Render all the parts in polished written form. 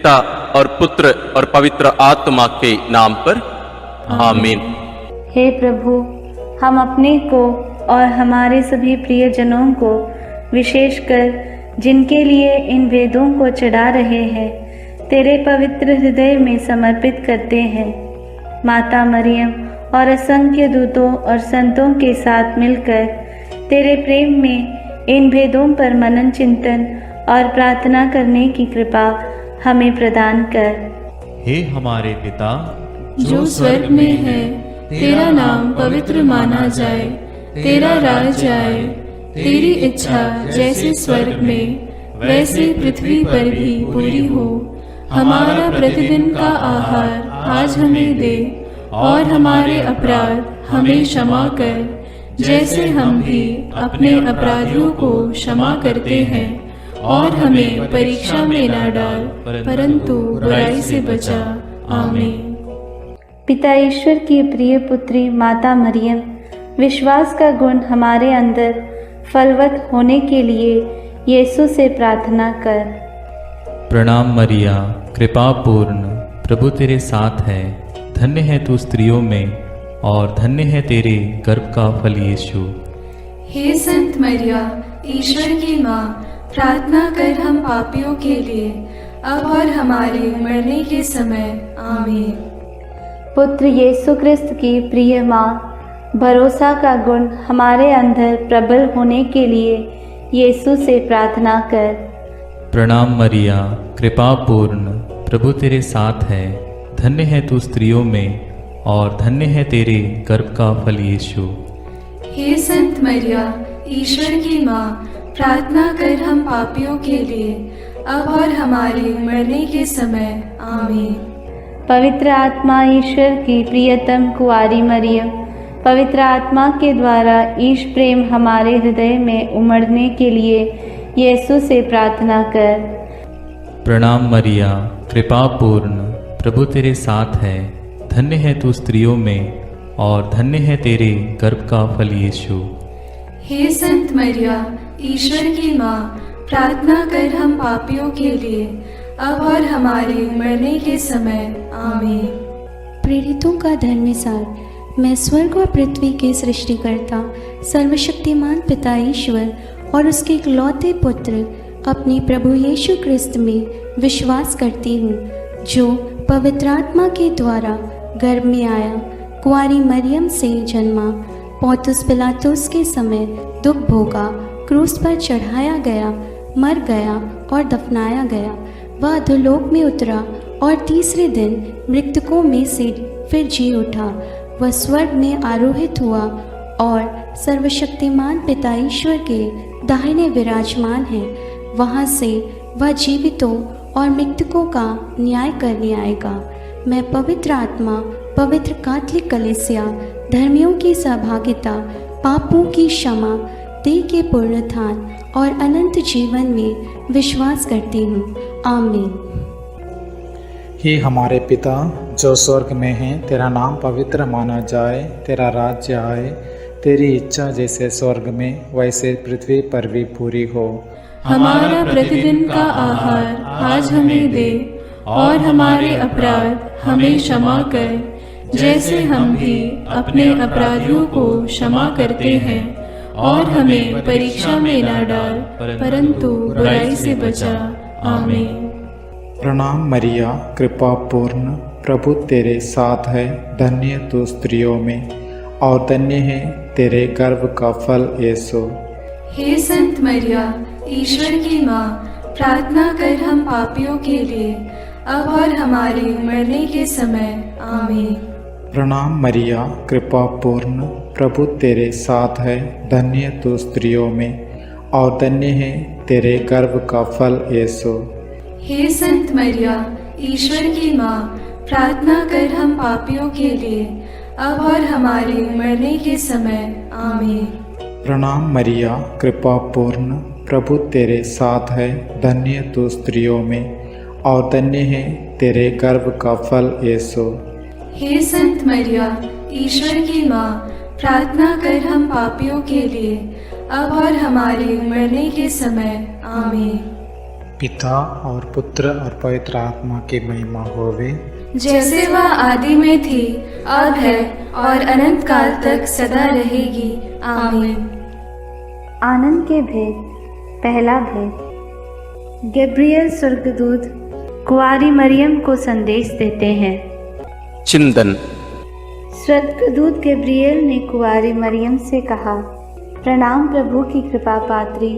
पिता और पुत्र और पवित्र आत्मा के नाम पर आमीन। हे प्रभु, हम अपने को और हमारे सभी प्रियजनों को, विशेषकर जिनके लिए इन वेदों को चढ़ा रहे हैं, तेरे पवित्र हृदय में समर्पित करते हैं। माता मरियम और असंख्य दूतों और संतों के साथ मिलकर तेरे प्रेम में इन भेदों पर मनन चिंतन और प्रार्थना करने की कृपा हमें प्रदान कर। हे हमारे पिता जो स्वर्ग में है, तेरा नाम पवित्र माना जाए, तेरा राज आए, तेरी इच्छा जैसे स्वर्ग में वैसे पृथ्वी पर भी पूरी हो। हमारा प्रतिदिन का आहार आज हमें दे, और हमारे अपराध हमें क्षमा कर, जैसे हम भी अपने अपराधियों को क्षमा करते हैं, और हमें परीक्षा में न डाल, परंतु बुराई से बचा। आमीन। पिता ईश्वर की प्रिय पुत्री माता मरियम, विश्वास का गुण हमारे अंदर फलवत होने के लिए यीशु से प्रार्थना कर। प्रणाम मरिया, कृपा पूर्ण, प्रभु तेरे साथ है। धन्य है तू स्त्रियों में, और धन्य है तेरे गर्भ का फल यीशु। हे संत मरिया, ईश्वर की माँ, प्रार्थना कर हम पापियों के लिए, अब और हमारे मरने के समय। आमीन। पुत्र यीशु क्रिस्त की प्रिय माँ, भरोसा का गुण हमारे अंदर प्रबल होने के लिए यीशु से प्रार्थना कर। प्रणाम मरिया, कृपा पूर्ण, प्रभु तेरे साथ है। धन्य है तू स्त्रियों में, और धन्य है तेरे गर्भ का फल यीशु। हे संत मरिया, ईश्वर की माँ, प्रार्थना कर हम पापियों के लिए, अब और हमारे मरने के समय। आमीन। पवित्र आत्मा ईश्वर की प्रियतम कुंवारी मरियम, पवित्र आत्मा के द्वारा ईश प्रेम हमारे हृदय में उमड़ने के लिए यीशु से प्रार्थना कर। प्रणाम मरिया, कृपा पूर्ण, प्रभु तेरे साथ है। धन्य है तू स्त्रियों में, और धन्य है तेरे गर्भ का फल यीशु। हे संत मरिया, ईश्वर की माँ, प्रार्थना कर हम पापियों के लिए, अब और हमारे मरने के समय। आमीन। प्रेरितों का धर्मसार। मैं स्वर्ग और पृथ्वी के सृष्टिकर्ता सर्वशक्तिमान पिता ईश्वर और उसके इकलौते पुत्र अपने प्रभु यीशु क्रिस्त में विश्वास करती हूँ, जो पवित्र आत्मा के द्वारा गर्भ में आया, कुंवारी मरियम से जन्मा, पोंतुस पिलातुस के समय दुख भोगा, क्रूस पर चढ़ाया गया, मर गया और दफनाया गया। वह अधोलोक में उतरा और तीसरे दिन मृतकों में से फिर जी उठा। वह स्वर्ग में आरोहित हुआ और सर्वशक्तिमान पिता ईश्वर के दाहिने विराजमान है। वहाँ से वह जीवितों और मृतकों का न्याय करने आएगा। मैं पवित्र आत्मा, पवित्र कैथोलिक कलीसिया, धर्मियों की सहभागिता, पापों की क्षमा, देह के पुनरुत्थान और अनंत जीवन में विश्वास करती हूँ। आमीन। हे हमारे पिता जो स्वर्ग में है, तेरा नाम पवित्र माना जाए, तेरा राज्य आए, तेरी इच्छा जैसे स्वर्ग में वैसे पृथ्वी पर भी पूरी हो। हमारा प्रतिदिन का आहार आज हमें दे, और हमारे अपराध हमें क्षमा कर, जैसे हम भी अपने अपराधियों को क्षमा करते हैं, और हमें परीक्षा में न डाल, परंतु बुराई से बचा। आमीन। प्रणाम मरिया, कृपा पूर्ण, प्रभु तेरे साथ है। धन्य तू स्त्रियों में, और धन्य है तेरे गर्भ का फल यीशु। हे संत मरिया, ईश्वर की माँ, प्रार्थना कर हम पापियों के लिए, अब और हमारे मरने के समय। आमीन। प्रणाम मरिया, कृपा पूर्ण, प्रभु तेरे साथ है। धन्य तू स्त्रियों में, और धन्य है तेरे गर्भ का फल यीशु। हे संत मरिया, ईश्वर की माँ, प्रार्थना कर हम पापियों के लिए, अब और हमारे मरने के समय। आमीन। प्रणाम मरिया, कृपा पूर्ण, प्रभु तेरे साथ है। धन्य तू स्त्रियों में, और धन्य है तेरे गर्भ का फल यीशु। हे संत मरिया, ईश्वर की माँ, प्रार्थना कर हम पापियों के लिए, अब और हमारे मरने के समय। आमीन। पिता और पुत्र और पवित्र आत्मा की महिमा होवे, जैसे वह आदि में थी, अब है और अनंत काल तक सदा रहेगी। आमीन। आनंद के भेद। पहला भेद। गैब्रियल स्वर्गदूत कुंवारी मरियम को संदेश देते हैं। चिंतन। स्वर्गदूत गैब्रियल ने कुंवारी मरियम से कहा, प्रणाम प्रभु की कृपा पात्री,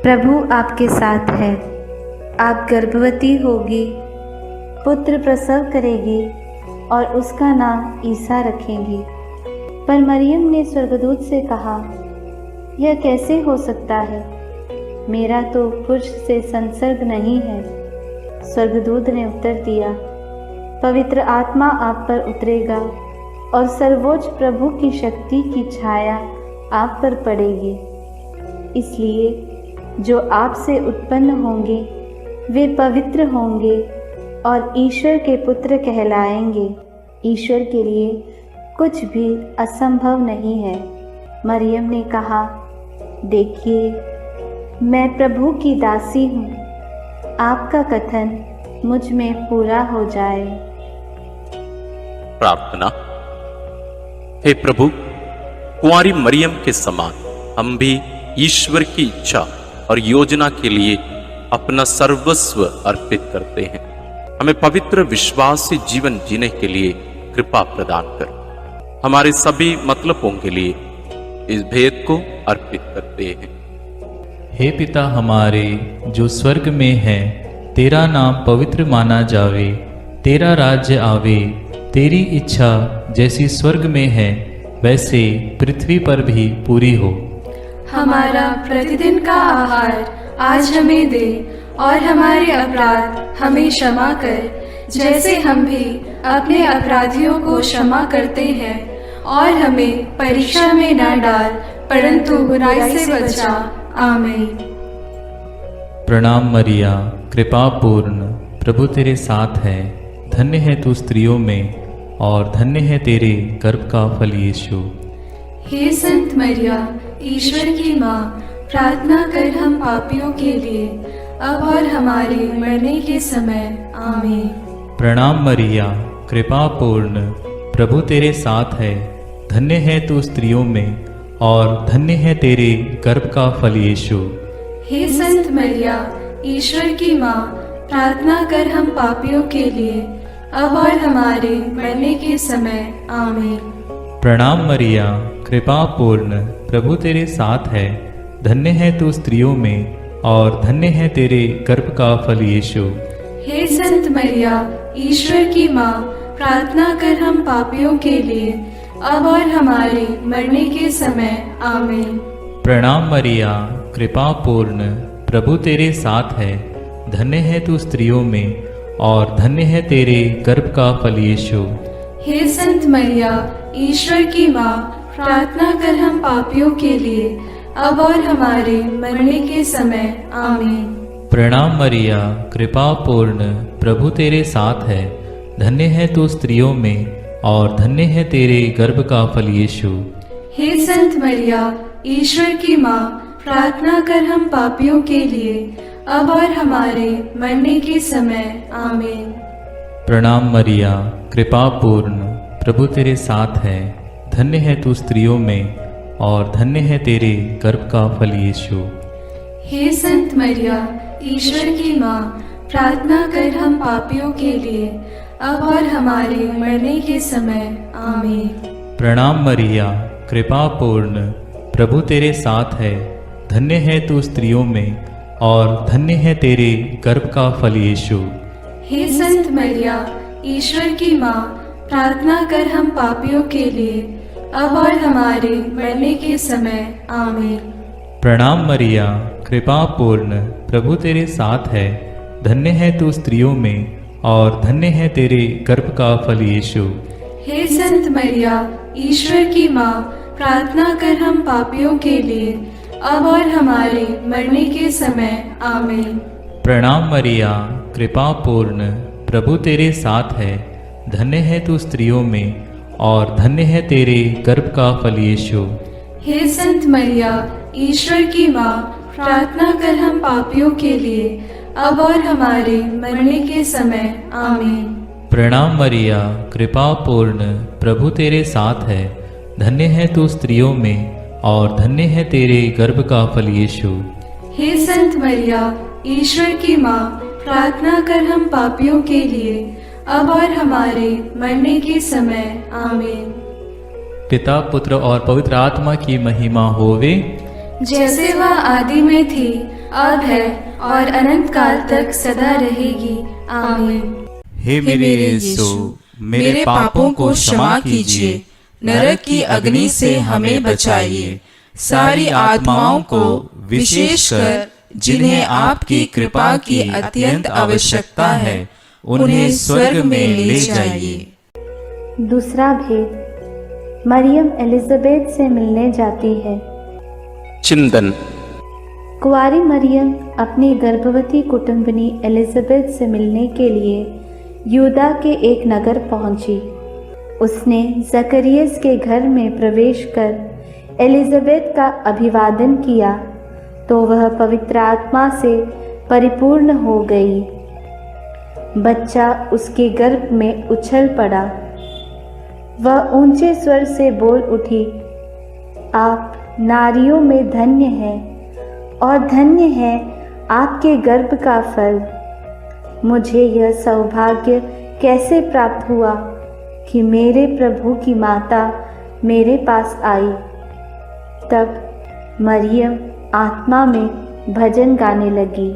प्रभु आपके साथ है। आप गर्भवती होगी, पुत्र प्रसव करेगी और उसका नाम ईसा रखेंगी। पर मरियम ने स्वर्गदूत से कहा, यह कैसे हो सकता है? मेरा तो पुरुष से संसर्ग नहीं है। स्वर्गदूत ने उत्तर दिया, पवित्र आत्मा आप पर उतरेगा और सर्वोच्च प्रभु की शक्ति की छाया आप पर पड़ेगी। इसलिए जो आपसे उत्पन्न होंगे वे पवित्र होंगे और ईश्वर के पुत्र कहलाएंगे। ईश्वर के लिए कुछ भी असंभव नहीं है। मरियम ने कहा, देखिए, मैं प्रभु की दासी हूँ, आपका कथन मुझ में पूरा हो जाए। प्रार्थना। हे प्रभु, कुंवारी मरियम के समान हम भी ईश्वर की इच्छा और योजना के लिए अपना सर्वस्व अर्पित करते हैं। हमें पवित्र विश्वास से जीवन जीने के लिए कृपा प्रदान कर। हमारे सभी मतलबों के लिए इस भेद को अर्पित करते हैं। हे पिता हमारे जो स्वर्ग में है, तेरा नाम पवित्र माना जावे, तेरा राज्य आवे, तेरी इच्छा जैसी स्वर्ग में है वैसे पृथ्वी पर भी पूरी हो। हमारा प्रतिदिन का आहार आज हमें दे और हमारे अपराध हमें क्षमा कर, जैसे हम भी अपने अपराधियों को क्षमा करते हैं, और हमें परीक्षा में न डाल परंतु बुराई से बचा। आमीन। प्रणाम मरिया, कृपा पूर्ण, प्रभु तेरे साथ है। धन्य है तू स्त्रियों में और धन्य है तेरे गर्भ का फल यीशु। हे संत मरिया, ईश्वर की माँ, प्रार्थना कर हम पापियों के लिए, अब और हमारे मरने के समय। आमीन। प्रणाम मरिया, कृपा पूर्ण, प्रभु तेरे साथ है। धन्य है तू स्त्रियों में और धन्य है तेरे गर्भ का फल यीशु। हे संत मरिया, ईश्वर की माँ, प्रार्थना कर हम पापियों के लिए, अब और हमारे मरने के समय। आमीन। प्रणाम मरिया, कृपा पूर्ण, प्रभु तेरे साथ है। धन्य है तू स्त्रियों में और धन्य है तेरे गर्भ का फल यीशु। हे संत मरिया, ईश्वर की माँ, प्रार्थना कर हम पापियों के लिए, अब और हमारे मरने के समय। आमीन। प्रणाम मरिया, कृपा पूर्ण, प्रभु तेरे साथ है। धन्य है तू स्त्रियों में और धन्य है तेरे गर्भ का फल यीशु। हे संत मरिया, ईश्वर की माँ, प्रार्थना कर हम पापियों के लिए, अब और हमारे मरने के समय। आमीन। प्रणाम मरिया, कृपा पूर्ण, प्रभु तेरे साथ है। धन्य है तू स्त्रियों में और धन्य है तेरे गर्भ का फल यीशु। हे संत मरिया, ईश्वर की माँ, प्रार्थना कर हम पापियों के लिए, अब और हमारे मरने के समय। आमीन। प्रणाम मरिया, कृपा पूर्ण, प्रभु तेरे साथ है। धन्य है तू स्त्रियों में और धन्य है तेरे गर्भ का फल यीशु। हे संत मरिया, ईश्वर की माँ, प्रार्थना कर हम पापियों के लिए, अब और हमारे मरने के समय। आमीन। प्रणाम मरिया, कृपा पूर्ण, प्रभु तेरे साथ है। धन्य है तू स्त्रियों में और धन्य है तेरे गर्भ का फल यीशु। हे संत मरिया, ईश्वर की माँ, प्रार्थना कर हम पापियों के लिए, अब और हमारे मरने के समय। आमीन। प्रणाम मरिया, कृपा पूर्ण, प्रभु तेरे साथ है। धन्य है तू स्त्रियों में और धन्य है तेरे गर्भ का फल यीशु। हे संत मरिया, ईश्वर की माँ, प्रार्थना कर हम पापियों के लिए, अब और हमारे मरने के समय। आमीन। प्रणाम मरिया, कृपा पूर्ण, प्रभु तेरे साथ है। धन्य है तू स्त्रियों में और धन्य है तेरे गर्भ का फल यीशु। हे संत मरिया, ईश्वर की माँ, प्रार्थना कर हम पापियों के लिए, अब और हमारे मरने के समय आमीन। प्रणाम मरिया, कृपा पूर्ण, प्रभु तेरे साथ है। धन्य है तू स्त्रियों में और धन्य है तेरे गर्भ का फल यीशु। हे संत मरिया, ईश्वर की माँ, प्रार्थना कर हम पापियों के लिए, अब और हमारे मरने के समय आमीन। पिता, पुत्र और पवित्र आत्मा की महिमा होवे, जैसे वह आदि में थी, अब है और अनंत काल तक सदा रहेगी आमीन। हे मेरे यीशु, मेरे पापों को क्षमा कीजिए, नरक की अग्नि से हमें बचाइए, सारी आत्माओं को विशेषकर जिन्हें आपकी कृपा की अत्यंत आवश्यकता है, उन्हें स्वर्ग में ले जाइए। दूसरा भेद, मरियम एलिजाबेथ से मिलने जाती है। चिंतन। कुंवारी मरियम अपनी गर्भवती कुटुंबनी एलिजाबेथ से मिलने के लिए यूदा के एक नगर पहुंची। उसने जकरियस के घर में प्रवेश कर एलिजाबेथ का अभिवादन किया तो वह पवित्र आत्मा से परिपूर्ण हो गई। बच्चा उसके गर्भ में उछल पड़ा। वह ऊंचे स्वर से बोल उठी, आप नारियों में धन्य हैं और धन्य है आपके गर्भ का फल। मुझे यह सौभाग्य कैसे प्राप्त हुआ कि मेरे प्रभु की माता मेरे पास आई। तब मरियम आत्मा में भजन गाने लगी।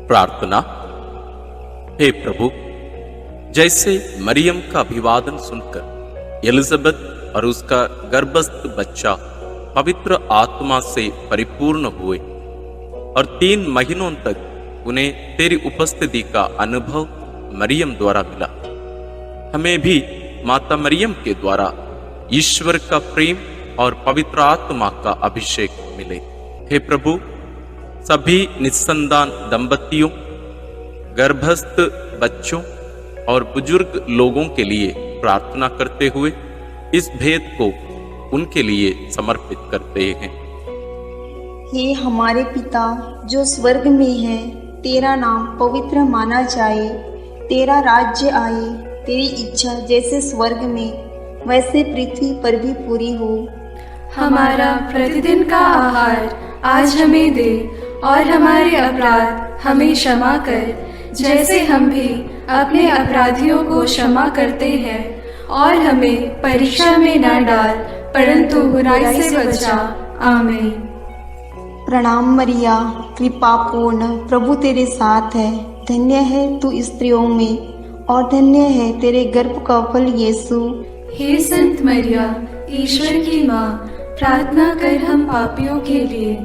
प्रार्थना। हे प्रभु, जैसे मरियम का अभिवादन सुनकर एलिजाबेथ और उसका गर्भस्थ बच्चा पवित्र आत्मा से परिपूर्ण हुए और 3 महीनों तक उन्हें तेरी उपस्थिति का अनुभव मरियम द्वारा मिला, हमें भी माता मरियम के द्वारा ईश्वर का प्रेम और पवित्र आत्मा का अभिषेक मिले। हे प्रभु, सभी निस्संतान दंपतियों, गर्भस्थ बच्चों और बुजुर्ग लोगों के लिए प्रार्थना करते हुए इस भेद को उनके लिए समर्पित करते हैं। हे हमारे पिता जो स्वर्ग में है, तेरा नाम पवित्र माना जाए, तेरा राज्य आए, तेरी इच्छा जैसे स्वर्ग में वैसे पृथ्वी पर भी पूरी हो। हमारा प्रतिदिन का आहार आज हमें दे और हमारे अपराध हमें क्षमा कर, जैसे हम भी अपने अपराधियों को क्षमा करते हैं, और हमें परीक्षा में न डाल परंतु बुराई से बचा। आमीन। प्रणाम मरिया, कृपा पूर्ण, प्रभु तेरे साथ है। धन्य है तू स्त्रियों में और धन्य है तेरे गर्भ का फल यीशु। हे संत मरिया, ईश्वर की माँ, प्रार्थना कर हम पापियों के लिए,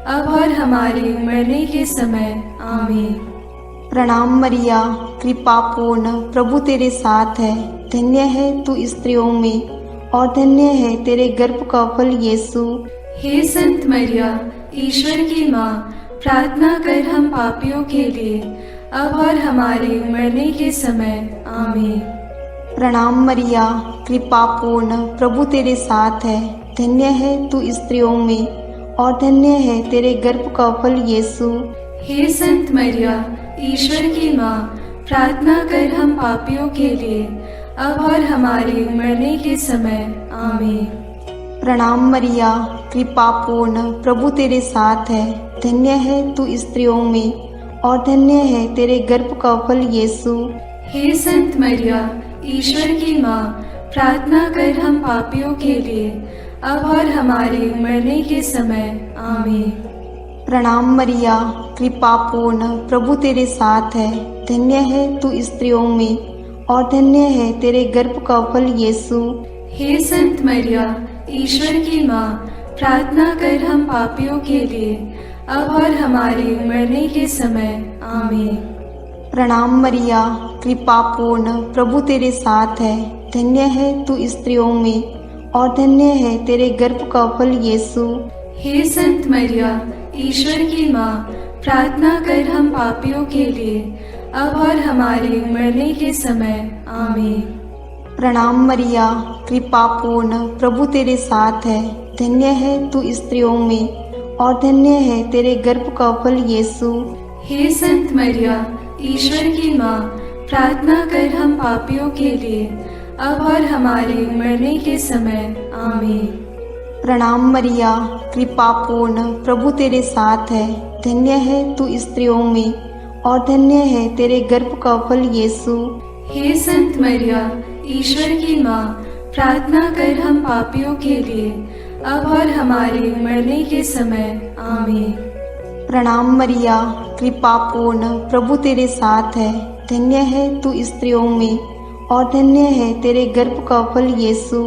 अब और हमारे मरने के समय। आमीन। प्रणाम मरिया, कृपा पूर्ण, प्रभु तेरे साथ है। धन्य है तू स्त्रियों में और धन्य है तेरे गर्भ का फल यीशु। हे संत मरिया, ईश्वर की माँ, प्रार्थना कर हम पापियों के लिए, अब और हमारे मरने के समय। आमीन। प्रणाम मरिया, कृपा पूर्ण, प्रभु तेरे साथ है। धन्य है तू स्त्रियों में और धन्य है तेरे गर्भ का फल यीशु। हे संत मरिया, ईश्वर की माँ, प्रार्थना कर हम पापियों के लिए, अब और हमारे मरने के समय। आमीन। प्रणाम मरिया, कृपा पूर्ण, प्रभु तेरे साथ है। धन्य है तू स्त्रियों में और धन्य है तेरे गर्भ का फल यीशु। हे संत मरिया, ईश्वर की माँ, प्रार्थना कर हम पापियों के लिए, अब और हमारे मरने के समय। आमीन। प्रणाम मरिया, कृपा पूर्ण, प्रभु तेरे साथ है। धन्य है तू स्त्रियों में और धन्य है तेरे गर्भ का फल यीशु। हे संत मरिया, ईश्वर की माँ, प्रार्थना कर हम पापियों के लिए, अब और हमारे मरने के समय। आमीन। प्रणाम मरिया, कृपा पूर्ण, प्रभु तेरे साथ है। धन्य है तू स्त्रियों में और धन्य है तेरे गर्भ का फल यीशु। हे संत मरिया, ईश्वर की माँ, प्रार्थना कर हम पापियों के लिए, अब और हमारे मरने के समय। आमीन। प्रणाम मरिया, कृपा पूर्ण, प्रभु तेरे साथ है। धन्य है तू स्त्रियों में और धन्य है तेरे गर्भ का फल यीशु। हे संत मरिया, ईश्वर की माँ, प्रार्थना कर हम पापियों के लिए, अब और हमारे मरने के समय। आमीन। प्रणाम मरिया, कृपा पूर्ण, प्रभु तेरे साथ है। धन्य है तू स्त्रियों में और धन्य है तेरे गर्भ का फल यीशु। हे संत मरिया, ईश्वर की माँ, प्रार्थना कर हम पापियों के लिए, अब और हमारे मरने के समय। आमीन। प्रणाम मरिया, कृपा पूर्ण, प्रभु तेरे साथ है। धन्य है तू स्त्रियों में और धन्य है तेरे गर्भ का फल यीशु।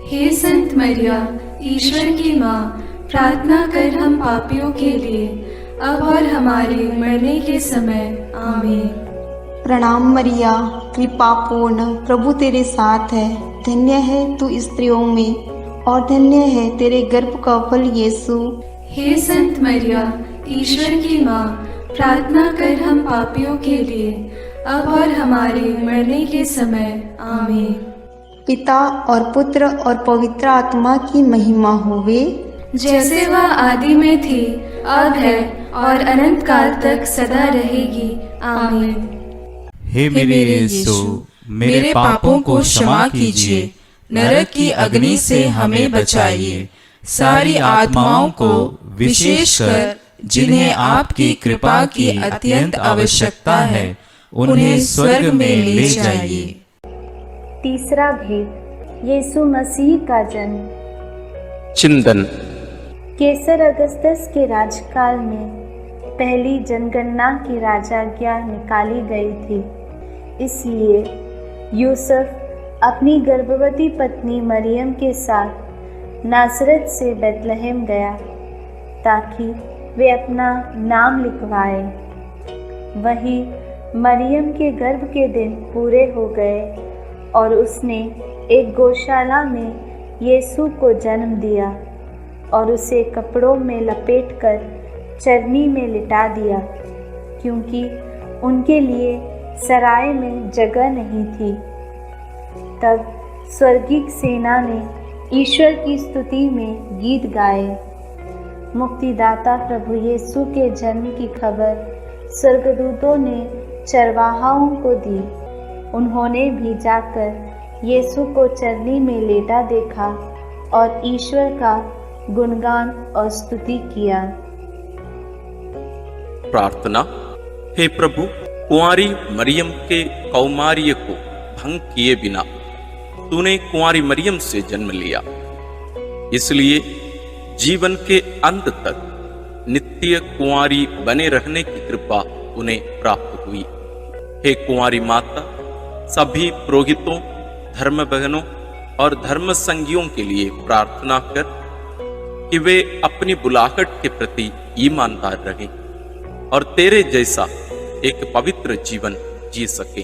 हे संत मरिया, ईश्वर की माँ, प्रार्थना कर हम पापियों के लिए, अब और हमारे मरने के समय। आमीन। प्रणाम मरिया, कृपा पूर्ण, प्रभु तेरे साथ है। धन्य है तू स्त्रियों में और धन्य है तेरे गर्भ का फल यीशु। हे संत मरिया, ईश्वर की माँ, प्रार्थना कर हम पापियों के लिए, अब और हमारे मरने के समय। आमीन। पिता और पुत्र और पवित्र आत्मा की महिमा होवे, जैसे वह आदि में थी, अब है और अनंत काल तक सदा रहेगी। आमीन। हे मेरे यीशु, मेरे पापों को क्षमा कीजिए, नरक की अग्नि से हमें बचाइए, सारी आत्माओं को विशेषकर जिन्हें आपकी कृपा की अत्यंत आवश्यकता है, उन्हें स्वर्ग में ले जाइए। तीसरा भेद, यीशु मसीह का जन्म। चिंतन। केसर अगस्तस के राजकाल में पहली जनगणना की राजाज्ञा निकाली गई थी। इसलिए यूसुफ अपनी गर्भवती पत्नी मरियम के साथ नासरत से बेतलहम गया ताकि वे अपना नाम लिखवाए। वहीं मरियम के गर्भ के दिन पूरे हो गए और उसने एक गौशाला में यीशु को जन्म दिया और उसे कपड़ों में लपेटकर चरनी में लिटा दिया, क्योंकि उनके लिए सराय में जगह नहीं थी। तब स्वर्गीय सेना ने ईश्वर की स्तुति में गीत गाए। मुक्तिदाता प्रभु यीशु के जन्म की खबर स्वर्गदूतों ने चरवाहाओं को दी। उन्होंने भी जाकर यीशु को चरनी में लेटा देखा और ईश्वर का गुणगान और स्तुति किया। प्रार्थना। हे प्रभु, कुंवारी मरियम के कौमार्य को भंग किए बिना तूने कुंवारी मरियम से जन्म लिया, इसलिए जीवन के अंत तक नित्य कुंवारी बने रहने की कृपा उन्हें प्राप्त हुई। हे कुंवारी माता, सभी पुरोहितों, धर्म बहनों और धर्म संगियों के लिए प्रार्थना कर कि वे अपनी बुलाहट के प्रति ईमानदार रहें और तेरे जैसा एक पवित्र जीवन जी सके।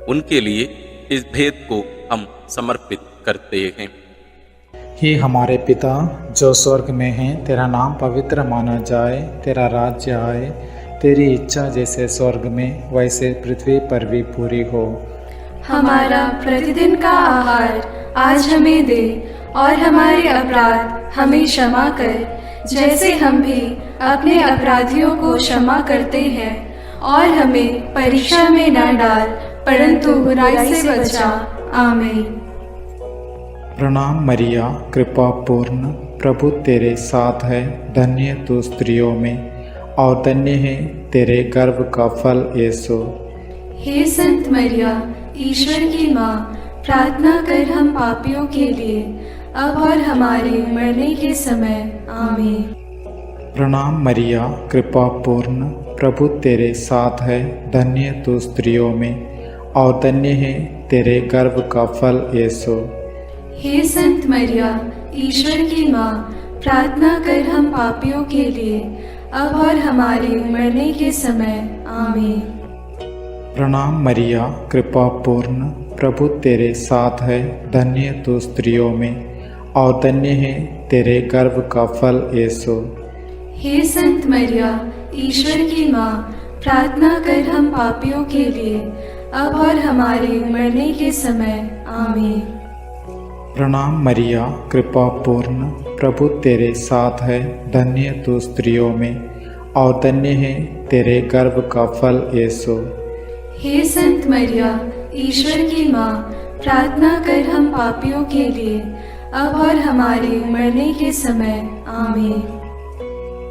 उनके लिए इस भेद को हम समर्पित करते हैं। हे हमारे पिता जो स्वर्ग में है, तेरा नाम पवित्र माना जाए, तेरा राज्य आए, तेरी इच्छा जैसे स्वर्ग में वैसे पृथ्वी पर भी पूरी हो। हमारा प्रतिदिन का आहार आज हमें दे और हमारे अपराध हमें क्षमा कर, जैसे हम भी अपने अपराधियों को क्षमा करते हैं, और हमें परीक्षा में न डाल, परंतु बुराई से बचा। आमीन। प्रणाम मरिया, कृपा पूर्ण, प्रभु तेरे साथ है। धन्य तू स्त्रियों में और धन्य है तेरे गर्भ का फल यीशु। हे संत मरिया, ईश्वर की माँ, प्रार्थना कर हम पापियों के लिए, अब और हमारे मरने के समय। आमीन। प्रणाम मरिया, कृपा पूर्ण, प्रभु तेरे साथ है। धन्य तू स्त्रियों में और धन्य है तेरे गर्भ का फल यीशु। हे संत मरिया, ईश्वर की माँ, प्रार्थना कर हम पापियों के लिए, अब और हमारे मरने के समय। आमीन। प्रणाम मरिया, कृपा पूर्ण, प्रभु तेरे साथ है। धन्य तू स्त्रियों में और धन्य है तेरे गर्भ का फल यीशु। हे संत मरिया, ईश्वर की माँ, प्रार्थना कर हम पापियों के लिए, अब और हमारे मरने के समय। आमीन। प्रणाम मरिया, कृपा पूर्ण, प्रभु तेरे साथ है, धन्य तू स्त्रियों में और धन्य है तेरे गर्भ का फल यीशु। हे संत मरिया, ईश्वर की माँ, प्रार्थना कर हम पापियों के लिए, अब और हमारे मरने के समय। आमीन।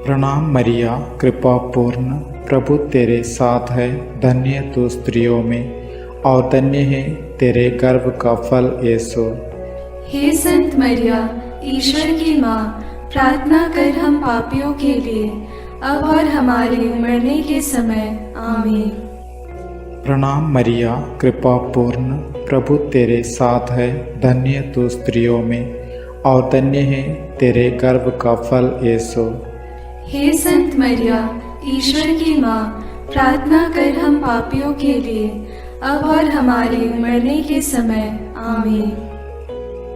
प्रणाम मरिया, कृपा पूर्ण, प्रभु तेरे साथ है, धन्य तू स्त्रियों में और धन्य है तेरे गर्भ का फल यीशु। हे संत मरिया, ईश्वर की माँ, प्रार्थना कर हम पापियों के लिए, अब और हमारे मरने के समय। आमीन। प्रणाम मरिया, कृपा पूर्ण, प्रभु तेरे साथ है, धन्य तू स्त्रियों में और धन्य है तेरे गर्भ का फल यीशु। हे संत मरिया, ईश्वर की माँ, प्रार्थना कर हम पापियों के लिए, अब और हमारे मरने के समय। आमीन।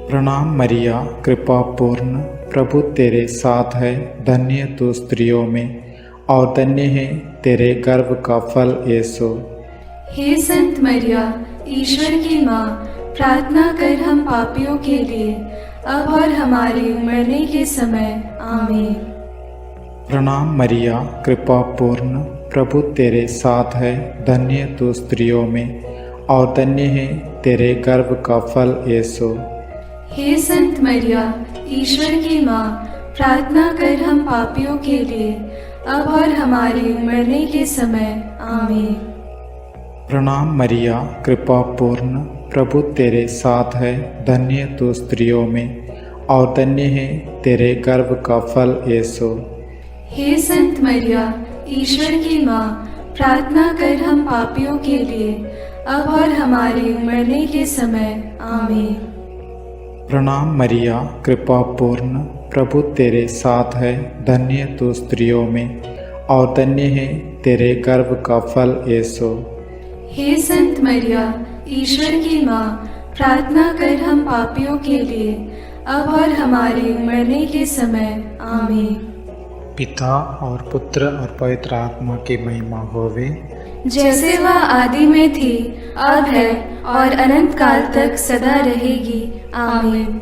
प्रणाम मरिया, कृपा पूर्ण, प्रभु तेरे साथ है, धन्य तू स्त्रियों में और धन्य है तेरे गर्भ का फल यीशु। हे संत मरिया, ईश्वर की माँ, प्रार्थना कर हम पापियों के लिए, अब और हमारे मरने के समय। आमीन। प्रणाम मरिया, कृपा पूर्ण, प्रभु तेरे साथ है, धन्य तू स्त्रियों में और धन्य है तेरे गर्भ का फल यीशु। हे संत मरिया, ईश्वर की माँ, प्रार्थना कर हम पापियों के लिए, अब और हमारे मरने के समय। आमीन। प्रणाम मरिया, कृपा पूर्ण, प्रभु तेरे साथ है, धन्य तू स्त्रियों में और धन्य है तेरे गर्भ का फल यीशु। हे संत मरिया, ईश्वर की माँ, प्रार्थना कर हम पापियों के लिए, अब और हमारे मरने के समय। आमीन। प्रणाम मरिया, कृपा पूर्ण, प्रभु तेरे साथ है, धन्य तू स्त्रियों में और धन्य है तेरे गर्भ का फल यीशु। हे संत मरिया, ईश्वर की माँ, प्रार्थना कर हम पापियों के लिए, अब और हमारे मरने के समय। आमीन। पिता और पुत्र और पवित्र आत्मा की महिमा होवे, जैसे वह आदि में थी, अब है और अनंत काल तक सदा रहेगी। आमीन।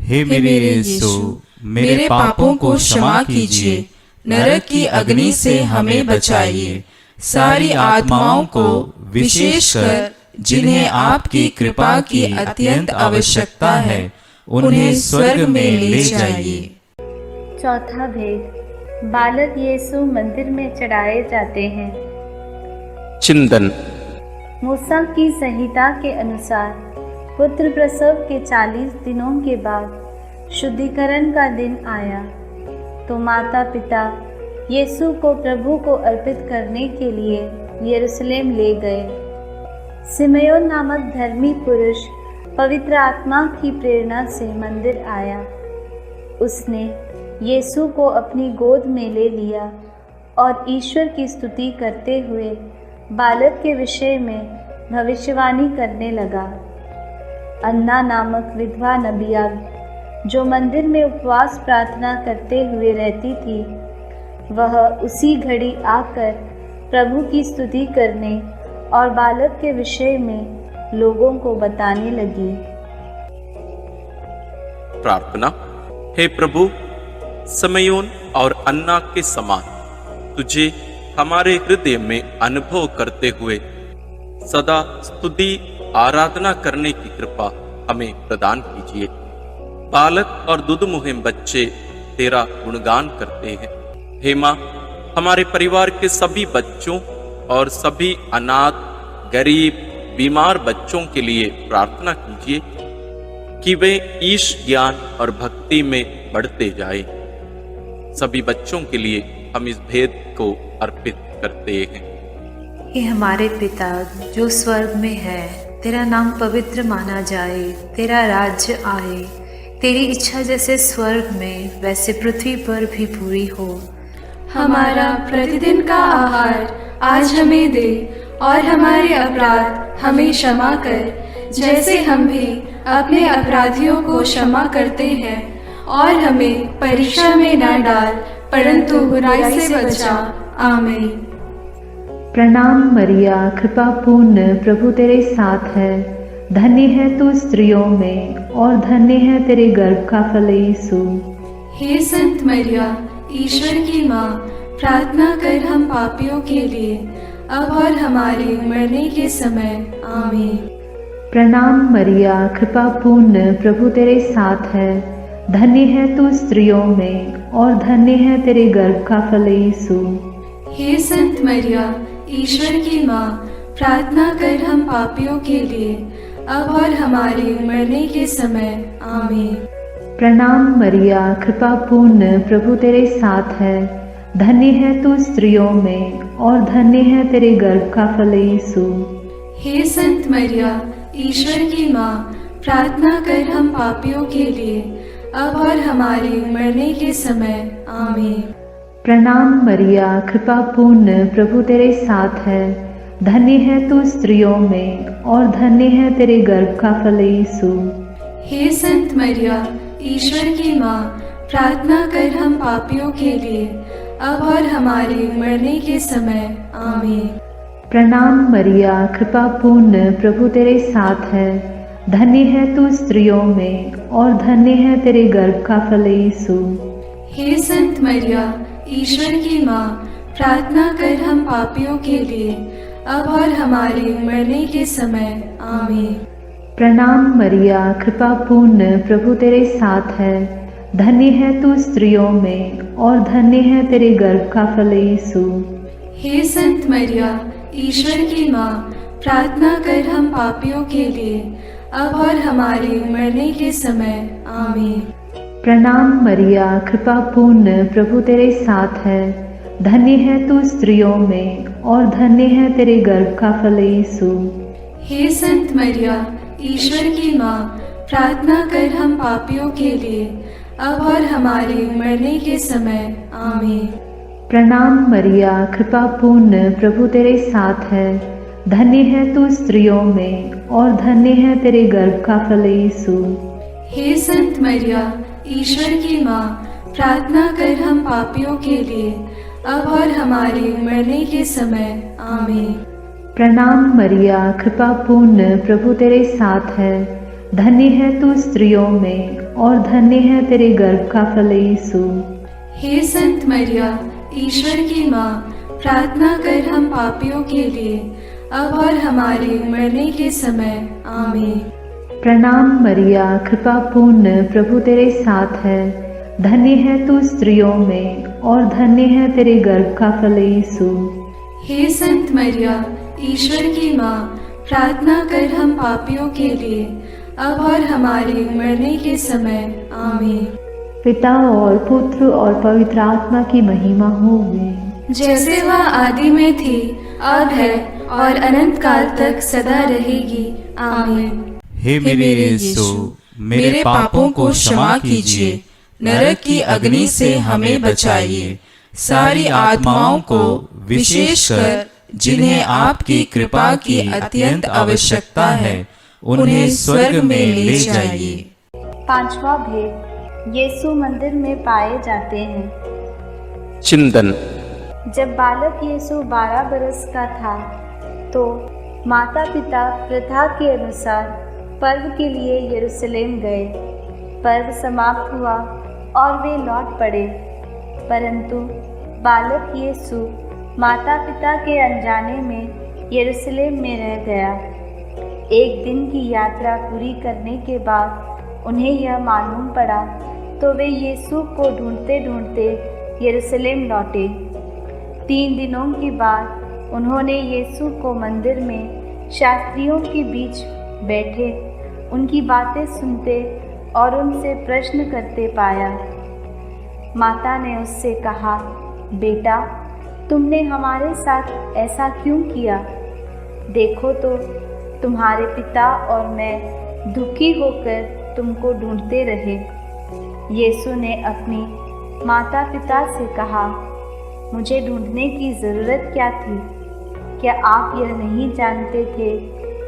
हे मेरे यीशु, मेरे पापों को क्षमा कीजिए, नरक की अग्नि से हमें बचाइए, सारी आत्माओं को विशेषकर जिन्हें आपकी कृपा की अत्यंत आवश्यकता है, उन्हें स्वर्ग में ले जाइए। चौथा भेद, बालक यीशु मंदिर में चढ़ाए जाते हैं। चिंतन। मूसा की संहिता के अनुसार पुत्र प्रसव के 40 दिनों के बाद शुद्धिकरण का दिन आया तो माता पिता यीशु को प्रभु को अर्पित करने के लिए यरूशलेम ले गए। सिमयोन नामक धर्मी पुरुष पवित्र आत्मा की प्रेरणा से मंदिर आया। उसने यीशु को अपनी गोद में ले लिया और ईश्वर की स्तुति करते हुए बालक के विषय में भविष्यवाणी करने लगा। अन्ना नामक विधवा नबिया जो मंदिर में उपवास प्रार्थना करते हुए रहती थी, वह उसी घड़ी आकर प्रभु की स्तुति करने और बालक के विषय में लोगों को बताने लगी। प्रार्थना। हे प्रभु, समयोन और अन्ना के समान तुझे हमारे हृदय में अनुभव करते हुए सदा स्तुति आराधना करने की कृपा हमें प्रदान कीजिए। बालक और दुधमुहे बच्चे तेरा गुणगान करते हैं। हे माँ, हमारे परिवार के सभी बच्चों और सभी अनाथ, गरीब, बीमार बच्चों के लिए प्रार्थना कीजिए कि वे ईश ज्ञान और भक्ति में बढ़ते जाएं। सभी बच्चों के लिए हम इस भेद को अर्पित करते हैं। हे हमारे पिता जो स्वर्ग में है, तेरा नाम पवित्र माना जाए, तेरा राज्य आए, तेरी इच्छा जैसे स्वर्ग में वैसे पृथ्वी पर भी पूरी हो। हमारा प्रतिदिन का आहार आज हमें दे और हमारे अपराध हमें क्षमा कर, जैसे हम भी अपने अपराधियों को क्षमा करते हैं, और हमें परीक्षा में न डाल परंतु बुराई से बचा। आमीन। प्रणाम मरिया, कृपा पूर्ण, प्रभु तेरे साथ है, धन्य है तू स्त्रियों में और धन्य है तेरे गर्भ का फल यीशु। हे संत मरिया, ईश्वर की माँ, प्रार्थना कर हम पापियों के लिए, अब और हमारे मरने के समय। आमीन। प्रणाम मरिया, कृपा पूर्ण, प्रभु तेरे साथ है। धन्य है तू स्त्रियों में और धन्य है तेरे गर्भ का फल यीशु। हे संत मरिया, ईश्वर की माँ, प्रार्थना कर हम पापियों के लिए, अब और हमारे मरने के समय। आमीन। प्रणाम मरिया, कृपा पूर्ण, प्रभु तेरे साथ है। धन्य है तू स्त्रियों में और धन्य है तेरे गर्भ का फल यीशु। हे संत मरिया, ईश्वर की माँ, प्रार्थना कर हम पापियों के लिए, अब और हमारे मरने के समय। आमीन। प्रणाम मरिया, कृपा पूर्ण, प्रभु तेरे साथ है। धन्य है तू स्त्रियों में और धन्य है तेरे गर्भ का फल यीशु। हे संत मरिया, ईश्वर की माँ, प्रार्थना कर हम पापियों के लिए, अब और हमारे मरने के समय। आमीन। प्रणाम मरिया, कृपा पूर्ण, प्रभु तेरे साथ है। धन्य है तू स्त्रियों में और धन्य है तेरे गर्भ का फल यीशु। हे संत मरिया, ईश्वर की माँ, प्रार्थना कर हम पापियों के लिए, अब और हमारे मरने के समय। आमीन। प्रणाम मरिया, कृपा पूर्ण, प्रभु तेरे साथ है। धन्य है तू स्त्रियों में और धन्य है तेरे गर्भ का फल यीशु। हे संत मरिया, ईश्वर की माँ, प्रार्थना कर हम पापियों के लिए, अब और हमारे मरने के समय। आमीन। प्रणाम मरिया, कृपा पूर्ण, प्रभु तेरे साथ है। धन्य है तू स्त्रियों में और धन्य है तेरे गर्भ का फल यीशु। हे संत मरिया, ईश्वर की माँ, प्रार्थना कर हम पापियों के लिए, अब और हमारे मरने के समय। आमीन। प्रणाम मरिया, कृपा पूर्ण, प्रभु तेरे साथ है। धन्य है तू स्त्रियों में और धन्य है तेरे गर्भ का फल यीशु। हे संत मरिया, ईश्वर की माँ, प्रार्थना कर हम पापियों के लिए, अब और हमारे मरने के समय। आमीन। प्रणाम मरिया, कृपा पूर्ण, प्रभु तेरे साथ है। धन्य है तू स्त्रियों में और धन्य है तेरे गर्भ का फल यीशु। हे संत मरिया, ईश्वर की माँ, प्रार्थना कर हम पापियों के लिए, अब और हमारे मरने के समय। आमीन। प्रणाम मरिया, कृपा पूर्ण, प्रभु तेरे साथ है। धन्य है तू स्त्रियों में और धन्य है तेरे गर्भ का फल यीशु। हे संत मरिया, ईश्वर की माँ, प्रार्थना कर हम पापियों के लिए, अब और हमारे मरने के समय। आमीन। पिता और पुत्र और पवित्र आत्मा की महिमा होगी, जैसे वह आदि में थी, अब है और अनंत काल तक सदा रहेगी। आमीन। हे मेरे यीशु, मेरे पापों को क्षमा कीजिए, नरक की अग्नि से हमें बचाइए, सारी आत्माओं को विशेषकर जिन्हें आपकी कृपा की अत्यंत आवश्यकता है, उन्हें स्वर्ग में ले जाइए। पांचवा भेद, यीशु मंदिर में पाए जाते हैं। चिंतन। जब बालक यीशु 12 बरस का था तो माता पिता प्रथा के अनुसार पर्व के लिए यरूशलेम गए। पर्व समाप्त हुआ और वे लौट पड़े, परंतु बालक यीशु माता पिता के अनजाने में यरूशलेम में रह गया। एक दिन की यात्रा पूरी करने के बाद उन्हें यह मालूम पड़ा तो वे यीशु को ढूंढते ढूंढते यरूशलेम लौटे। 3 दिनों के बाद उन्होंने यीशु को मंदिर में शास्त्रियों के बीच बैठे उनकी बातें सुनते और उनसे प्रश्न करते पाया। माता ने उससे कहा, बेटा, तुमने हमारे साथ ऐसा क्यों किया? देखो तो तुम्हारे पिता और मैं दुखी होकर तुमको ढूंढते रहे। यीशु ने अपनी माता पिता से कहा, मुझे ढूंढने की ज़रूरत क्या थी? क्या आप यह नहीं जानते थे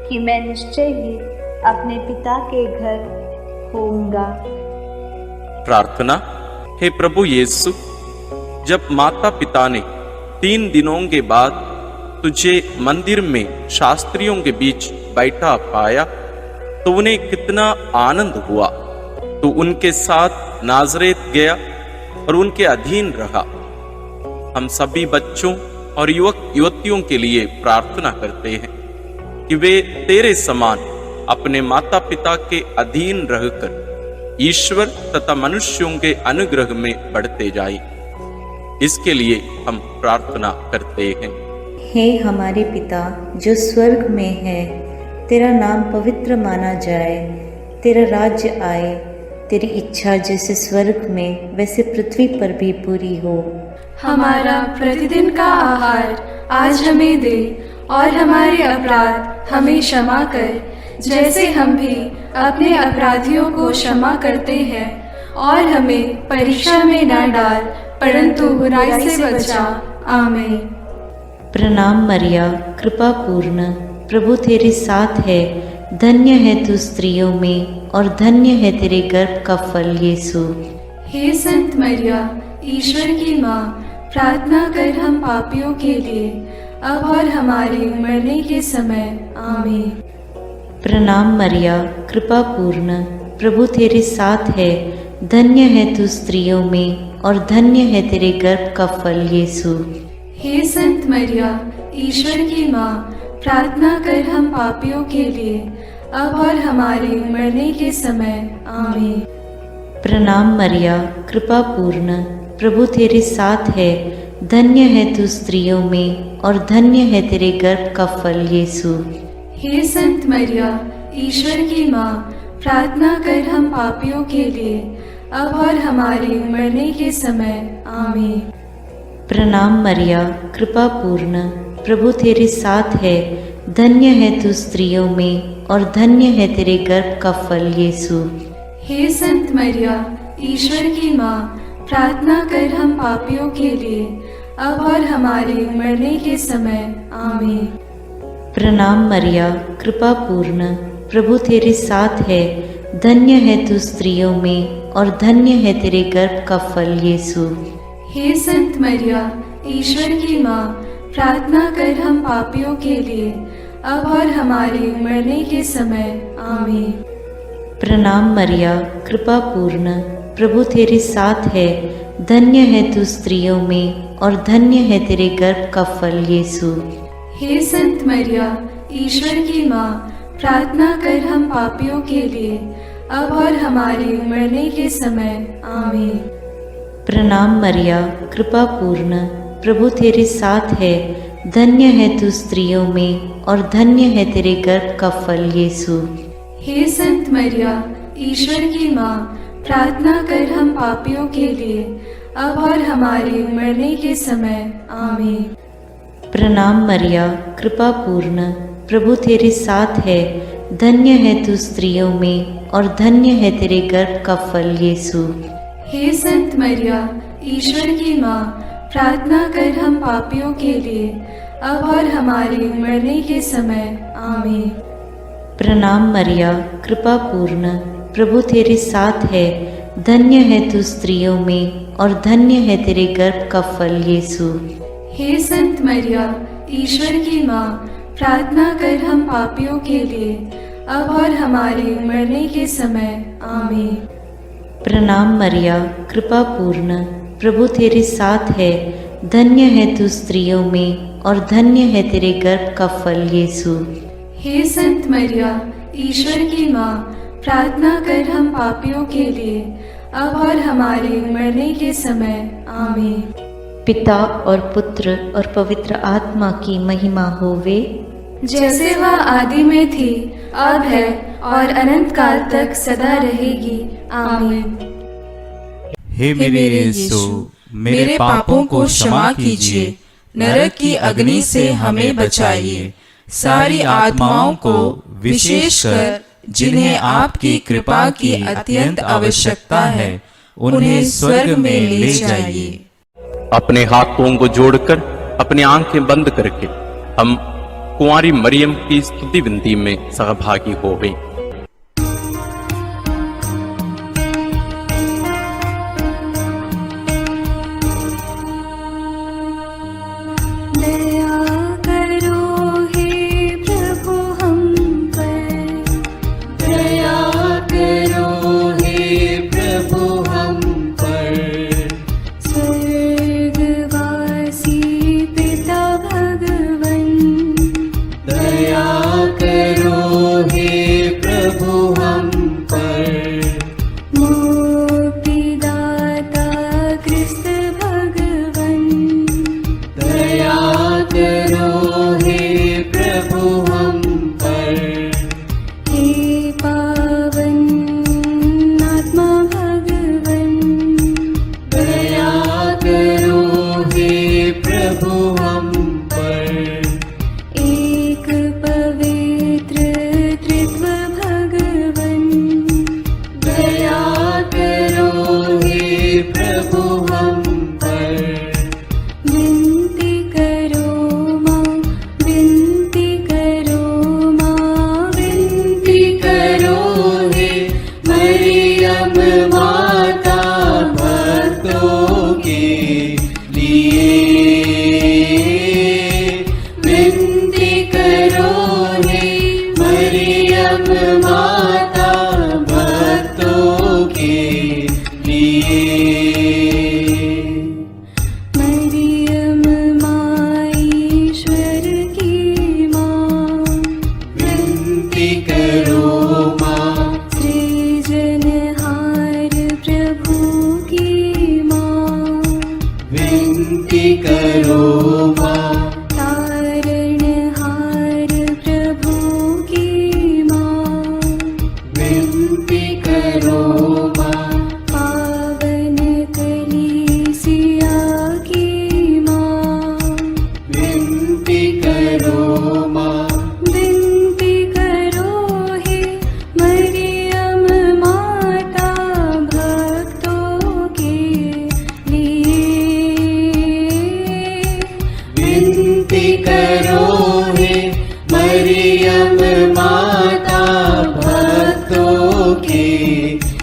कि मैं निश्चय ही अपने पिता के घर होऊंगा? प्रार्थना। हे प्रभु यीशु, जब माता पिता ने 3 दिनों के बाद तुझे मंदिर में शास्त्रियों के बीच बैठा पाया तो उन्हें कितना आनंद हुआ। तो उनके साथ नाजरेत गया और उनके अधीन रहा। हम सभी बच्चों और युवक युवतियों के लिए प्रार्थना करते हैं कि वे तेरे समान अपने माता पिता के अधीन रहकर ईश्वर तथा मनुष्यों के अनुग्रह में बढ़ते जाएं। इसके लिए हम प्रार्थना करते हैं। हे हमारे पिता जो स्वर्ग में है, तेरा नाम पवित्र माना जाए, तेरा राज्य आए, तेरी इच्छा जैसे स्वर्ग में वैसे पृथ्वी पर भी पूरी हो। हमारा प्रतिदिन का आहार आज हमें दे, और हमारे अपराध हमें क्षमा कर, जैसे हम भी अपने अपराधियों को क्षमा करते हैं, और हमें परीक्षा में न डाल, परंतु बुराई से बचा। आमीन। प्रणाम मरिया, कृपा पूर्ण, प्रभु तेरे साथ है, धन्य है तू स्त्रियों में और धन्य है तेरे गर्भ का फल यीशु। हे संत मरिया, ईश्वर की माँ, प्रार्थना कर हम पापियों के लिए, अब और हमारे मरने के समय। आमीन। प्रणाम मरिया, कृपा पूर्ण, प्रभु तेरे साथ है, धन्य है तू स्त्रियों में और धन्य है तेरे गर्भ का फल यीशु। हे संत मरिया, ईश्वर की माँ, प्रार्थना कर हम पापियों के लिए, अब और हमारे मरने के समय। आमीन। प्रणाम मरिया, कृपा पूर्ण, प्रभु तेरे साथ है, धन्य है तू स्त्रियों में और धन्य है तेरे गर्भ का फल यीशु। हे संत मरिया, ईश्वर की माँ, प्रार्थना कर हम पापियों के लिए, अब और हमारे मरने के समय। आमीन। प्रणाम मरिया, कृपा पूर्ण, प्रभु तेरे साथ है, धन्य है तू स्त्रियों में और धन्य है तेरे गर्भ का फल यीशु। हे संत मरिया, ईश्वर की माँ, प्रार्थना कर हम पापियों के लिए, अब और हमारे मरने के समय। आमीन। प्रणाम मरिया, कृपा पूर्ण, प्रभु तेरे साथ है, धन्य है तू स्त्रियों में और धन्य है तेरे गर्भ का फल यीशु। हे संत मरिया, ईश्वर की माँ, प्रार्थना कर हम पापियों के लिए, अब और हमारे मरने के समय। आमीन। प्रणाम मरिया, कृपा पूर्ण, प्रभु तेरे साथ है, धन्य है तू स्त्रियों में और धन्य है तेरे गर्भ का फल यीशु। हे संत मरिया, ईश्वर की माँ, प्रार्थना कर हम पापियों के लिए, अब और हमारे मरने के समय। आमीन। प्रणाम मरिया, कृपा पूर्ण, प्रभु तेरे साथ है, धन्य है तू स्त्रियों में और धन्य है तेरे गर्भ का फल यीशु। हे संत मरिया, ईश्वर की माँ, प्रार्थना कर हम पापियों के लिए, अब और हमारे मरने के समय। आमीन। प्रणाम मरिया, कृपा पूर्ण, प्रभु तेरे साथ है, धन्य है तू स्त्रियों में और धन्य है तेरे गर्भ का फल यीशु। हे संत मरिया, ईश्वर की माँ, प्रार्थना कर हम पापियों के लिए, अब और हमारे मरने के समय। आमीन। प्रणाम मरिया, कृपा पूर्ण, प्रभु तेरे साथ है, धन्य है तू स्त्रियों में और धन्य है तेरे गर्भ का फल यीशु। हे संत मरिया, ईश्वर की माँ, प्रार्थना कर हम पापियों के लिए, अब और हमारे मरने के समय। आमीन। प्रणाम मरिया, कृपा पूर्ण, प्रभु तेरे साथ है, धन्य है तू स्त्रियों में और धन्य है तेरे गर्भ का फल यीशु। हे संत मरिया, ईश्वर की माँ, प्रार्थना कर हम पापियों के लिए, अब और हमारे मरने के समय। आमीन। पिता और पुत्र और पवित्र आत्मा की महिमा होवे, जैसे वह आदि में थी, अब है और अनंत काल तक सदा रहेगी। आमीन। हे मेरे यीशु, मेरे पापों को क्षमा कीजिए, नरक की अग्नि से हमें बचाइए, सारी आत्माओं को विशेषकर जिन्हें आपकी कृपा की अत्यंत आवश्यकता है, उन्हें स्वर्ग में ले जाइए। अपने हाथों को जोड़कर अपनी आंखें बंद करके हम कुंवारी मरियम की स्तुति विनती में सहभागी हो गए। दया करो हे प्रभु हम पर,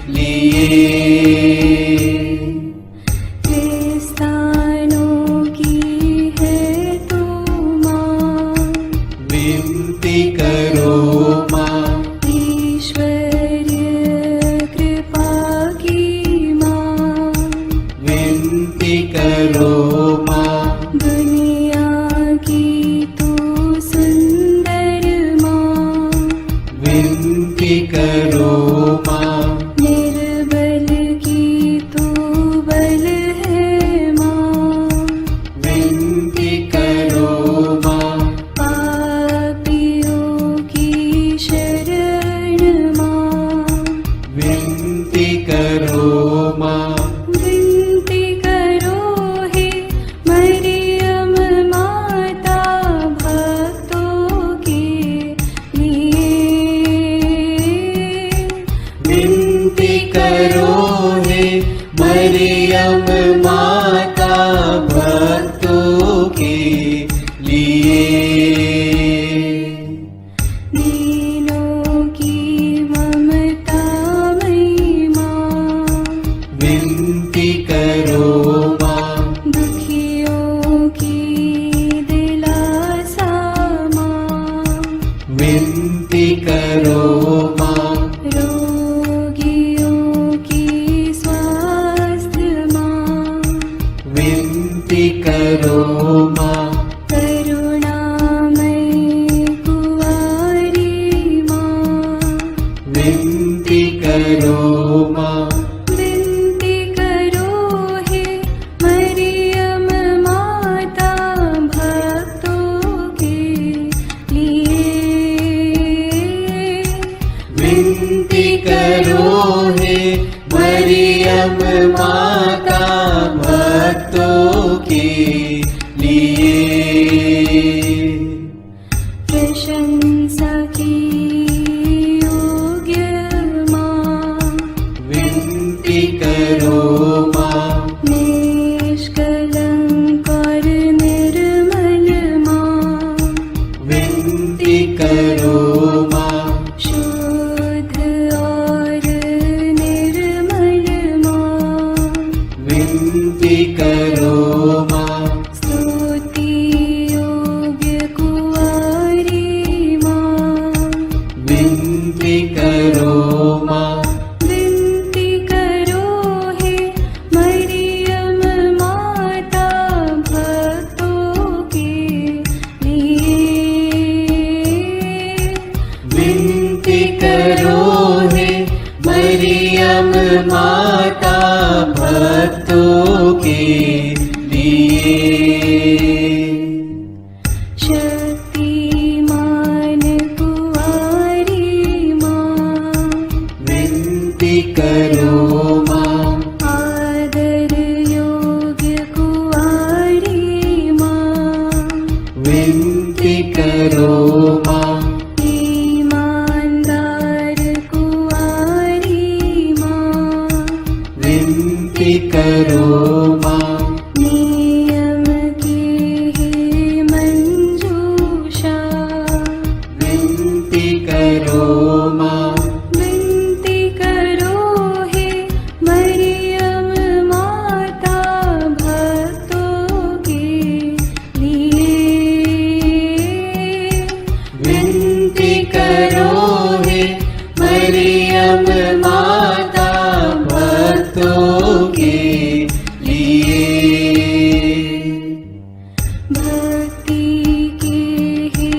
लिए। स्थानों की है तो माँ, विनती करो माँ, ईश्वरीय कृपा की माँ, विनती करो माँ, दुनिया की तू सुंदर माँ, विनती करो माँ, निर्बल की तू बल है माँ, विनती करो माँ, पापियों की शरण माँ, विनती करो माँ, विनती करो हे मरियम माता भक्तों के लिए। विनती करो हे मरियम माता भक्तों के लिए। दीनों की ममता मई माँ, विनती करो माँ, दुखियों की दिलासा माँ, विनती करो माँ, रोगियों की स्वास्थ्य माँ, विनती करो माँ, करुणामयी कुंवारी माँ, विनती करो माँ, विनती करो हे मरियम माता भक्तों के लिए। विनती करो हे मरियम माता भक्तों के लिए। प्रशंसा की योग्य माँ, विनती करो माँ, निष्कलंक और निर्मल माँ, विनती करो माँ, शुद्ध और निर्मल माँ, विनती करो माँ, स्तुति योग्य कुंवारी माँ, विनती करो माँ, विनती करो हे मरियम माता भक्तों के लिए। विनती करो हे मरियम माता भक्तों के लिए। शक्तिमान कुंवारी माँ, विनती करो माँ, आदर योग्य कुंवारी माँ, विनती करो माँ, ईमानदार कुंवारी माँ, विनती करो माँ, नियम की ही मंजूषा, विनती करो माँ, विनती करो हे मरियम माता भक्तों के लिए। विनती करो हे मरियम माता भक्तों के लिए। भक्ति के ही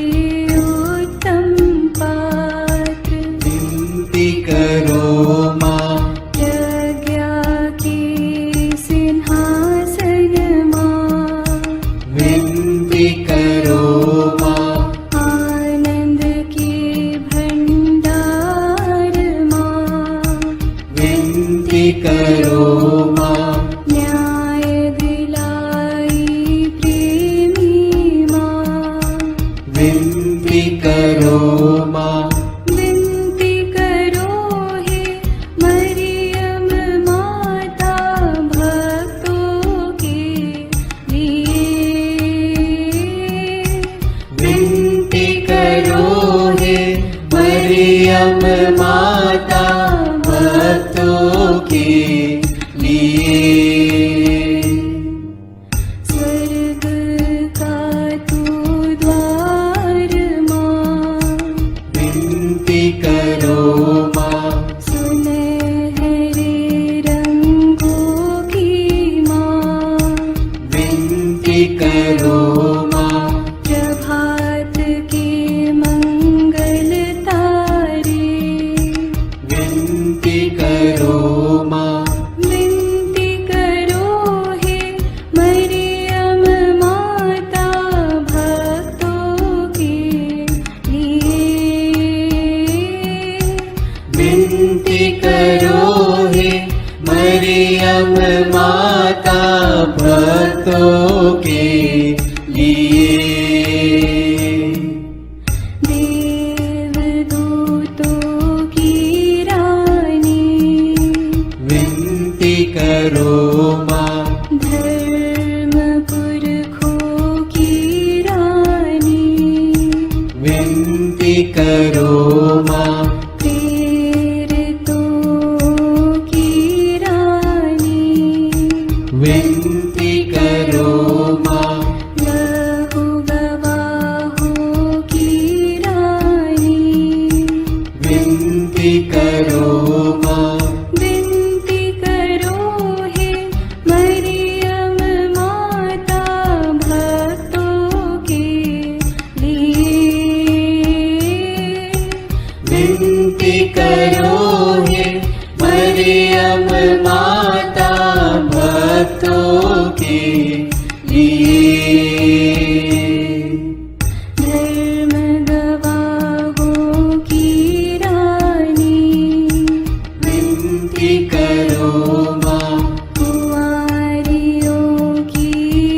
उत्तम पात्र, विनती करो माँ, प्रज्ञा के सिंहासन माँ, विनती करो माँ, आनंद के भंडार माँ, विनती करो माँ, न्याय दिलाई प्रेमी माँ, विनती करो माँ, विनती करो हे मरियम माता भक्तों के लिए। विनती करो हे मरियम माता भक्तों करो माँ, विनती करो हे मरियम माता भक्तों के लिए। विनती करो हे मरियम माता भक्तों के लिए। देवदूतों की रानी, विनती करो माँ, धर्म पुरखों की रानी, विनती करो माँ, प्रेरितों की रानी, विनती करो माँ, लहू गवाहों की रानी, विनती करो माँ, विनती करो हे मरियम माता भक्तों के लिए। विनती करो हे मरियम माता भक्तों के लिए। धर्म गवाहों की रानी, विनती करो माँ, कुंवारियों की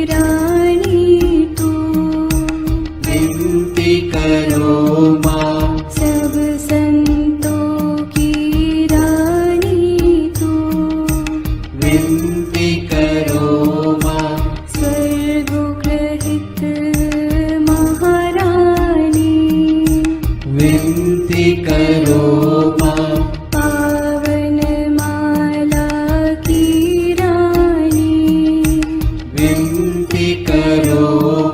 रानी तू, विनती करो माँ, सब संतों की रानी तू, विनती करो माँ, स्वर्गोग्रहित महारानी, विनती करो माँ, पावन माला की रानी, विनती करो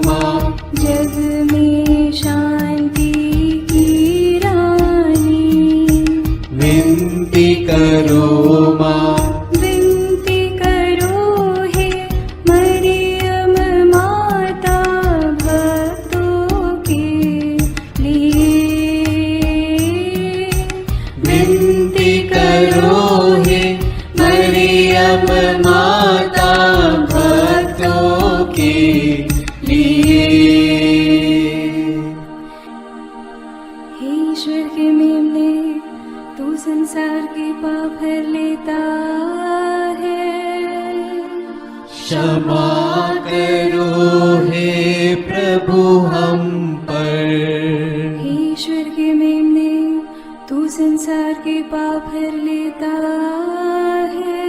माँ, जग में शांति की रानी, विनती करो माँ, विनती करो हे मरियम माता भक्तों के लिए। विनती करो हे मरियम माता भक्तों के लिए। हे ईश्वर के मेमने, तू संसार के पाप हर लेता है। क्षमा करो हे प्रभु हम पर, हे ईश्वर के मेमने, तू संसार के पाप हर लेता है।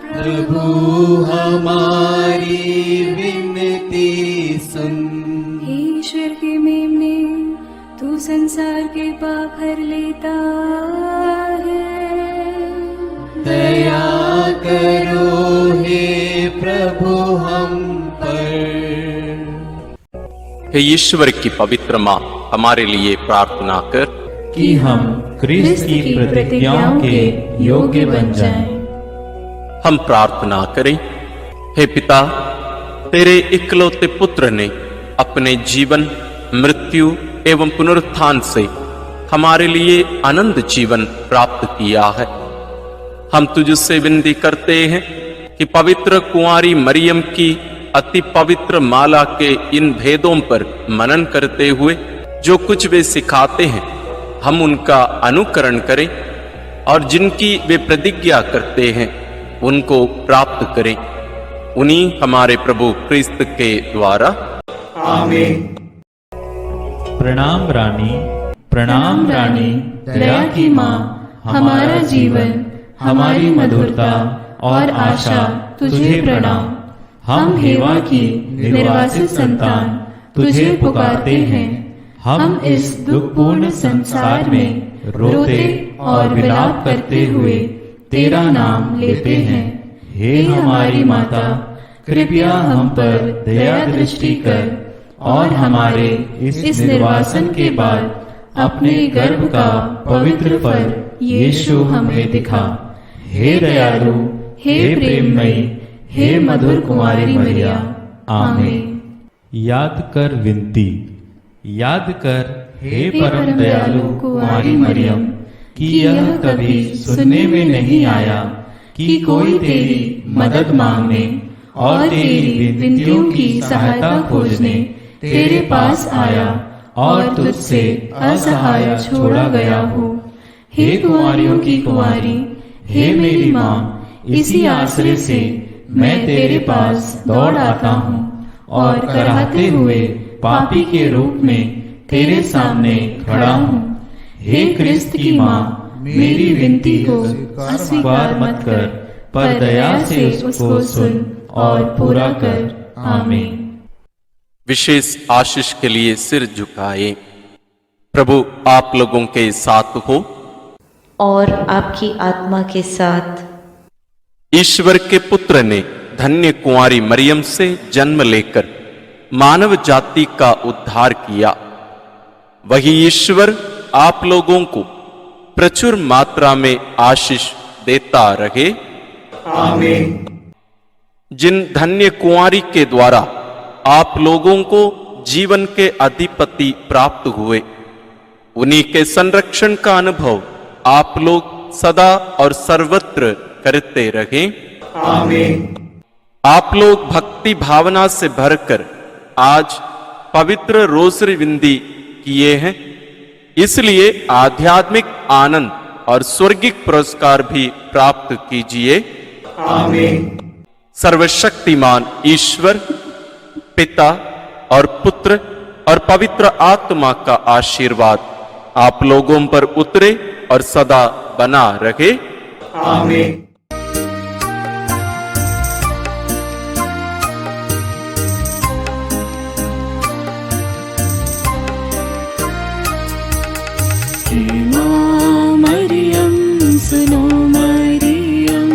प्रभु हमारी विनती सुन, हे ईश्वर के मेमने, तू संसार के पाप हर लेता है। दया करो हे प्रभु हम पर। हे ईश्वर की पवित्र माँ, हमारे लिए प्रार्थना कर कि हम क्रिस्त की प्रतिज्ञाओं के योग्य बन जाएं। हम प्रार्थना करें। हे पिता, तेरे इकलौते पुत्र ने अपने जीवन, मृत्यु एवं पुनरुत्थान से हमारे लिए अनंत जीवन प्राप्त किया है। हम तुझसे विनती करते हैं कि पवित्र कुंवारी मरियम की अति पवित्र माला के इन भेदों पर मनन करते हुए जो कुछ वे सिखाते हैं, हम उनका अनुकरण करें और जिनकी वे प्रतिज्ञा करते हैं उनको प्राप्त करें। उन्हीं हमारे प्रभु क्रिस्त के द्वारा। आमीन। प्रणाम रानी, प्रणाम रानी, दया की माँ, हमारा जीवन, हमारी मधुरता और आशा तुझे प्रणाम। हम हेवा की निर्वासित संतान तुझे पुकारते हैं। हम इस दुखपूर्ण संसार में रोते और विलाप करते हुए तेरा नाम लेते हैं। हे हमारी माता, कृपया हम पर दया दृष्टि कर और हमारे इस निर्वासन के बाद अपने गर्भ का पवित्र फल यीशु हमें दिखा। हे दयालु, हे प्रेममयी, हे मधुर कुमारी मरिया। आमीन। याद कर विनती। याद कर हे परम दयालु कुमारी मरियम, कि यह कभी सुनने में नहीं आया कि कोई तेरी मदद मांगने और तेरी विनतियों की सहायता खोजने तेरे पास आया और तुझसे असहाय छोड़ा गया हो। हे कुंवारियों की कुंवारी, हे मेरी माँ, इसी आश्रय से मैं तेरे पास दौड़ आता हूँ और कराहते हुए पापी के रूप में तेरे सामने खड़ा हूँ। हे क्रिस्त की माँ, मेरी विनती को अस्वीकार मत कर, पर दया से उसको सुन और पूरा कर। आमीन। विशेष आशीष के लिए सिर झुकाए। प्रभु आप लोगों के साथ हो और आपकी आत्मा के साथ। ईश्वर के पुत्र ने धन्य कुंवारी मरियम से जन्म लेकर मानव जाति का उद्धार किया। वही ईश्वर आप लोगों को प्रचुर मात्रा में आशीष देता रहे। आमीन। जिन धन्य कुंवारी के द्वारा आप लोगों को जीवन के अधिपति प्राप्त हुए, उन्हीं के संरक्षण का अनुभव आप लोग सदा और सर्वत्र करते रहे। आमीन। आप लोग भक्ति भावना से भरकर आज पवित्र रोसरी विंदी किए हैं, इसलिए आध्यात्मिक आनंद और स्वर्गिक पुरस्कार भी प्राप्त कीजिए। आमीन। सर्वशक्तिमान ईश्वर पिता और पुत्र और पवित्र आत्मा का आशीर्वाद आप लोगों पर उतरे और सदा बना रहे। आमीन। मरियम सुनो मरियम,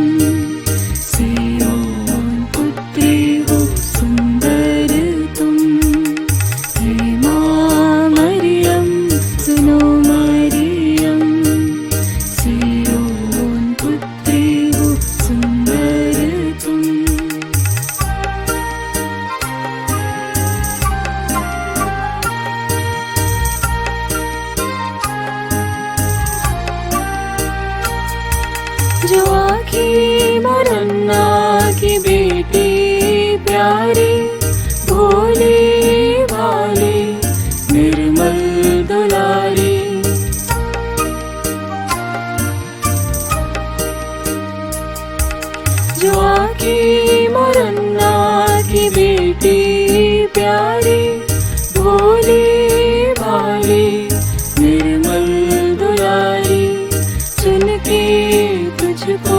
सियोन पुत्री हो सुंदर तुम। हे माँ मरियम सुनो मरियम, सियोन पुत्री हो सुंदर तुम। जो आखी मरन्ना की बेटी प्यारी, भोली भाली निर्मल दुलारी। जो आखी मरन्ना की बेटी प्यारी, भोली भाली निर्मल दुलारी। चुन के तुझको